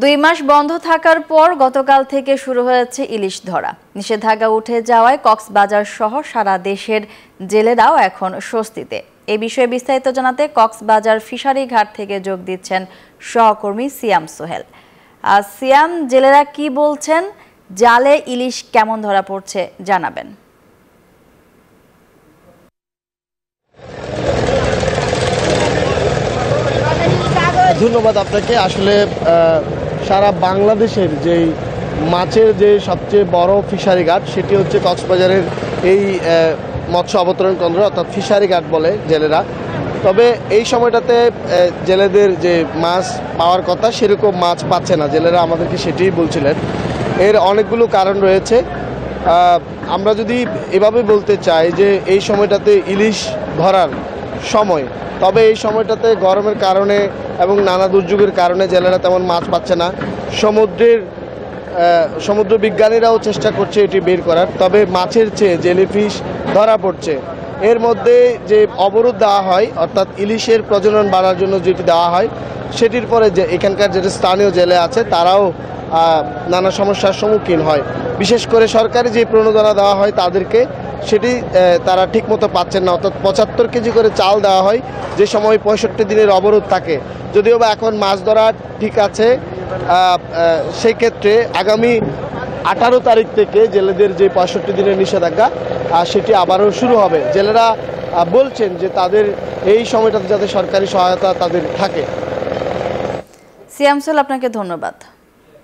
2 মাস বন্ধ থাকার পর গতকাল থেকে শুরু হয়েছে ইলিশ ধরা। নিষেধাজ্ঞা উঠে যাওয়ায় কক্সবাজার সহ সারা দেশের জেলেরাও এখন স্বস্তিতে। এই বিষয়ে বিস্তারিত জানাতে কক্সবাজার ফিশারি ঘাট থেকে যোগ দিচ্ছেন সহকর্মী সিয়াম সোহেল। সিয়াম, জেলেরা কি বলছেন, জালে ইলিশ কেমন ধরা পড়ছে জানাবেন। ধন্যবাদ আপনাকে। আসলে সারা বাংলাদেশের যেই মাছের যে সবচেয়ে বড় ফিশারি ঘাট সেটি হচ্ছে কক্সবাজারের এই মৎস্য অবতরণ কেন্দ্র, অর্থাৎ ফিশারি ঘাট বলে জেলেরা। তবে এই সময়টাতে জেলেদের যে মাছ পাওয়ার কথা সেরকম মাছ পাচ্ছে না, জেলেরা আমাদেরকে সেটাই বলছিলেন। এর অনেকগুলো কারণ রয়েছে। আমরা যদি এভাবে বলতে চাই যে এই সময়টাতে ইলিশ ধরার সময়, তবে এই সময়টাতে গরমের কারণে এবং নানা দুর্যোগের কারণে জেলেরা তেমন মাছ পাচ্ছে না। সমুদ্র বিজ্ঞানীরাও চেষ্টা করছে এটি বের করার, তবে মাছের চেয়ে জেলিফিশ ধরা পড়ছে। এর মধ্যে যে অবরোধ দেওয়া হয়, অর্থাৎ ইলিশের প্রজনন বাড়ার জন্য যেটি দেওয়া হয়, সেটির পরে যে এখানকার যেটা স্থানীয় জেলে আছে তারাও নানা সমস্যার সম্মুখীন হয়। বিশেষ করে সরকারি যে প্রণোদনা দেওয়া হয় তাদেরকে, সেটি তারা ঠিকমতো পাচ্ছেন না। অর্থাৎ 75 কেজি করে চাল দেওয়া হয় যে সময় 65 দিনের অবরোধ থাকে। যদিও বা এখন মাছ ধরা ঠিক আছে, সেই ক্ষেত্রে আগামী 18 তারিখ থেকে জেলেদের যে 65 দিনের নিষেধাজ্ঞা সেটি আবারও শুরু হবে। জেলেরা বলছেন যে তাদের এই সময়টাতে যাতে সরকারি সহায়তা তাদের থাকে। সিয়াম সোহেল, আপনাকে ধন্যবাদ।